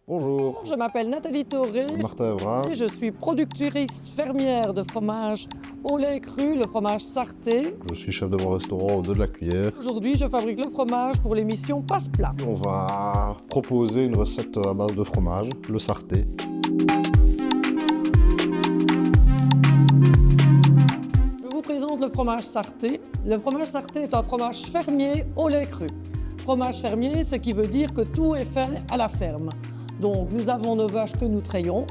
Bonjour, Je m'appelle Nathalie Thoré Martin Evra. et je suis productrice fermière de fromage au lait cru, le fromage sarté. Je suis chef de mon restaurant au Deux de la Cuillère. Aujourd'hui, je fabrique le fromage pour l'émission Passe-Plat. On va proposer une recette à base de fromage, le sarté. Je vous présente le fromage sarté. Le fromage sarté est un fromage fermier au lait cru. Fromage fermier, ce qui veut dire que tout est fait à la ferme. Donc, nous avons nos vaches que nous trayons.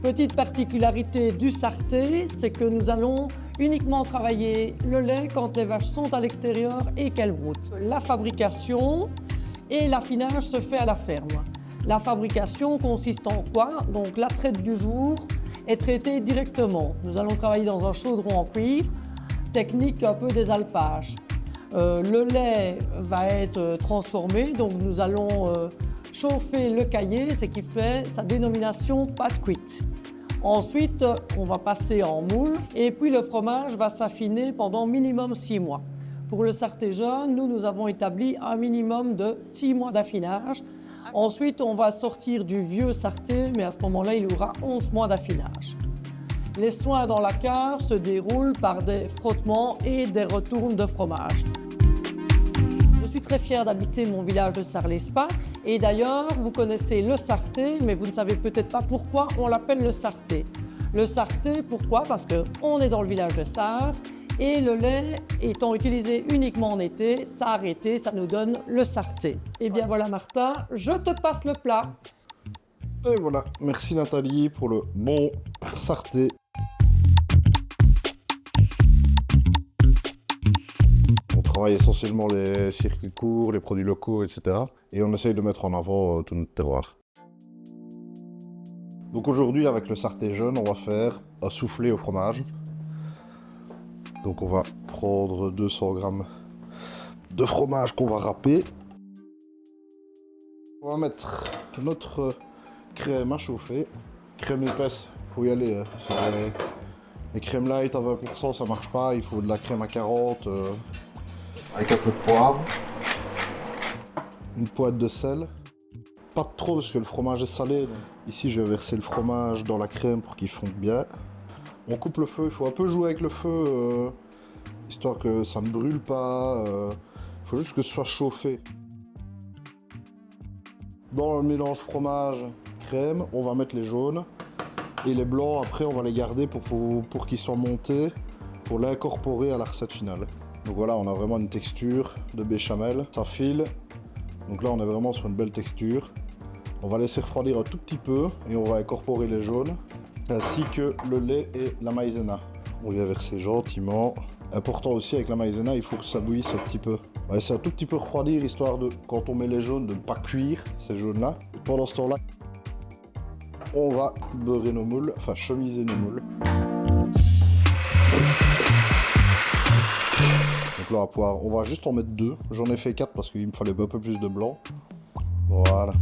Petite particularité du sarté, c'est que nous allons uniquement travailler le lait quand les vaches sont à l'extérieur et qu'elles broutent. La fabrication et l'affinage se fait à la ferme. La fabrication consiste en quoi? Donc, la traite du jour est traitée directement. Nous allons travailler dans un chaudron en cuivre, technique un peu des alpages. Le lait va être transformé, donc nous allons chauffer le caillé, ce qui fait sa dénomination pâte cuite. Ensuite, on va passer en moule et puis le fromage va s'affiner pendant minimum 6 mois. Pour le sarté jaune, nous avons établi un minimum de 6 mois d'affinage. Ensuite, on va sortir du vieux sarté, mais à ce moment-là, il y aura 11 mois d'affinage. Les soins dans la cave se déroulent par des frottements et des retournes de fromage. Je suis très fière d'habiter mon village de Sarlespa et d'ailleurs, vous connaissez le sarté, mais vous ne savez peut-être pas pourquoi on l'appelle le sarté. Le sarté, pourquoi? Parce qu'on est dans le village de Sarre et le lait étant utilisé uniquement en été, Sarre été, ça nous donne le sarté. Et bien voilà Martin, je te passe le plat. Et voilà, merci Nathalie pour le bon sarté. On travaille essentiellement les circuits courts, les produits locaux, etc. Et on essaye de mettre en avant tout notre terroir. Donc aujourd'hui, avec le sarté jaune, on va faire un soufflé au fromage. Donc on va prendre 200 g de fromage qu'on va râper. On va mettre notre crème à chauffer. Crème épaisse, il faut y aller. Les crèmes light à 20%, ça marche pas. Il faut de la crème à 40 avec un peu de poivre. Une pointe de sel. Pas trop parce que le fromage est salé. Ici, je vais verser le fromage dans la crème pour qu'il fonde bien. On coupe le feu. Il faut un peu jouer avec le feu, histoire que ça ne brûle pas. Il faut juste que ce soit chauffé. Dans le mélange fromage-crème, on va mettre les jaunes. Et les blancs, après, on va les garder pour qu'ils soient montés, pour l'incorporer à la recette finale. Donc voilà, on a vraiment une texture de béchamel. Ça file. Donc là, on est vraiment sur une belle texture. On va laisser refroidir un tout petit peu et on va incorporer les jaunes, ainsi que le lait et la maïzena. On vient verser gentiment. Important aussi avec la maïzena, il faut que ça bouillisse un petit peu. On va laisser un tout petit peu refroidir, histoire de, quand on met les jaunes, de ne pas cuire ces jaunes-là. Pendant ce temps-là, on va beurrer nos moules, enfin chemiser nos moules. Donc là, on va juste en mettre 2. J'en ai fait 4 parce qu'il me fallait un peu plus de blanc. Voilà.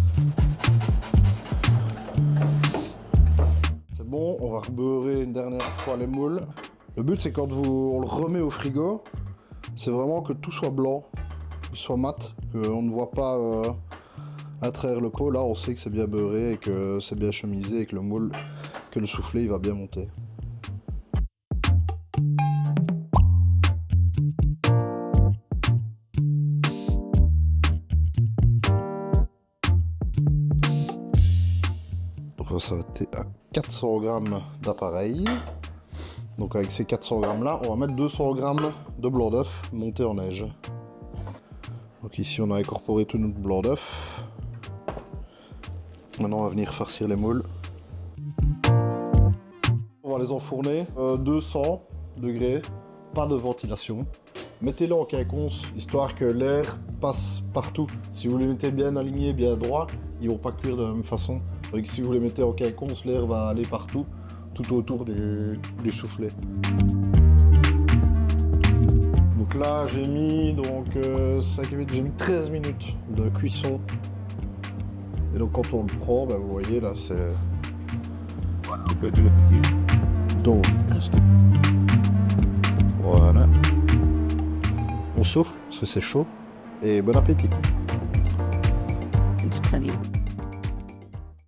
C'est bon, on va rebeurrer une dernière fois les moules. Le but, c'est quand on le remet au frigo, c'est vraiment que tout soit blanc, qu'il soit mat, qu'on ne voit pas à travers le pot. Là, on sait que c'est bien beurré et que c'est bien chemisé et que le moule, que le soufflé, il va bien monter. Donc ça va être à 400 g d'appareil. Donc avec ces 400 g là, on va mettre 200 g de blanc d'œuf monté en neige. Donc ici on a incorporé tout notre blanc d'œuf. Maintenant on va venir farcir les moules. On va les enfourner 200 degrés, pas de ventilation. Mettez-les en quinconce, histoire que l'air passe partout. Si vous les mettez bien alignés, bien droits, ils ne vont pas cuire de la même façon. Donc si vous les mettez en quinconce, l'air va aller partout, tout autour du soufflet. Donc là, j'ai mis, j'ai mis 13 minutes de cuisson. Et donc quand on le prend, bah, vous voyez là, c'est... Donc, voilà. On souffle, parce que c'est chaud. Et bon appétit. It's plenty.